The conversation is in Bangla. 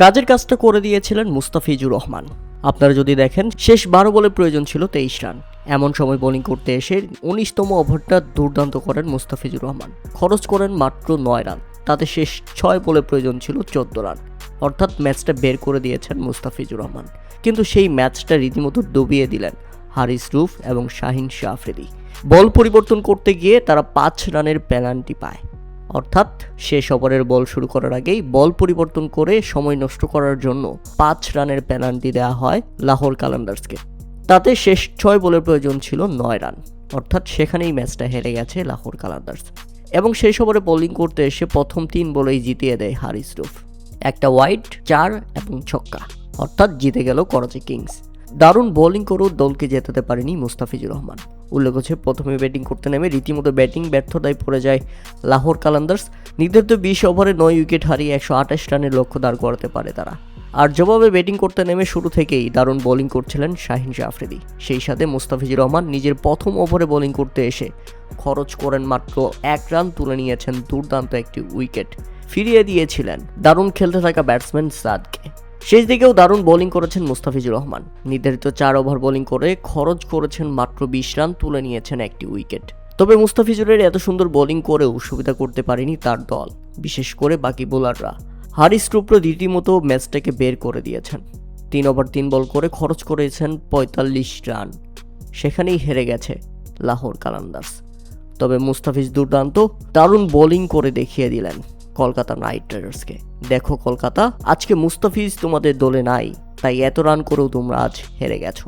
কাজের কাজটা করে দিয়েছিলেন মুস্তাফিজুর রহমান। আপনারা যদি দেখেন, শেষ 12 বলে প্রয়োজন ছিল 23 রান। এমন সময় বোলিং করতে এসে 19তম ওভারটা দুর্দান্ত করেন মুস্তাফিজুর রহমান, খরচ করেন মাত্র 9 রান। তাতে শেষ 6 বলে প্রয়োজন ছিল 14 রান, অর্থাৎ ম্যাচটা বের করে দিয়েছেন মুস্তাফিজুর রহমান। কিন্তু সেই ম্যাচটা রীতিমতো ডুবিয়ে দিলেন হারিস রুফ এবং শাহিন শাহ আফ্রিদি। বল পরিবর্তন করতে গিয়ে তারা 5 রানের পেনাল্টি পায়, অর্থাৎ শেষ ওভারের বল শুরু করার আগেই বল পরিবর্তন করে সময় নষ্ট করার জন্য 5 রানের পেনাল্টি দেওয়া হয় লাহোর কালান্দার্সকে। তাতে শেষ 6 বলের প্রয়োজন ছিল 9 রান, অর্থাৎ সেখানেই ম্যাচটা হেরে গেছে লাহোর কালান্দার্স। এবং শেষ ওভারে বোলিং করতে এসে প্রথম 3 বলেই জিতিয়ে দেয় হারিস রুফ। একটা ওয়াইড, 4 এবং ছক্কা, অর্থাৎ জিতে গেল করাচি কিংস। দারুণ বোলিং করেও দলকে জেতাতে পারেনি মুস্তাফিজুর রহমান। উল্লেখ হচ্ছে, প্রথমে ব্যাটিং করতে নেমে রীতিমতো ব্যাটিং ব্যর্থতায় পড়ে যায় লাহোর কালান্দার্স। নির্ধারিত 20 ওভারে 9 উইকেট হারিয়ে 128 রানের লক্ষ্য দাঁড় করাতে পারে তারা। আর জবাবে ব্যাটিং করতে নেমে শুরু থেকেই দারুণ বোলিং করছিলেন শাহিন শাহ আফ্রিদি। সেই সাথে মুস্তাফিজুর রহমান নিজের প্রথম ওভারে বোলিং করতে এসে খরচ করেন মাত্র 1 রান, তুলে নিয়েছেন দুর্দান্ত একটি উইকেট, ফিরিয়ে দিয়েছিলেন দারুণ খেলতে থাকা ব্যাটসম্যান সাদকে। শেষ দিকেও দারুণ বোলিং করেছেন মুস্তাফিজুর রহমান। নির্ধারিত 4 ওভার বোলিং করে খরচ করেছেন মাত্র 20 রান, তুলে নিয়েছেন একটি উইকেট। তবে মুস্তাফিজুরের এত সুন্দর বোলিং করেও সুবিধা করতে পারেনি তার দল, বিশেষ করে বাকি বোলাররা। হারিস রুফ রীতিমতো ম্যাচটাকে বের করে দিয়েছেন। 3 ওভার 3 বল করে খরচ করেছেন 45 রান, সেখানেই হেরে গেছে লাহোর কালান্দার্স। তবে মুস্তাফিজ দুর্দান্ত দারুণ বোলিং করে দেখিয়ে দিলেন কলকাতা নাইট রাইডার্সকে। দেখো কলকাতা, আজকে মুস্তাফিজ তোমাদের দলে নাই, তাই এত রান করেও তোমরা আজ হেরে গেছো।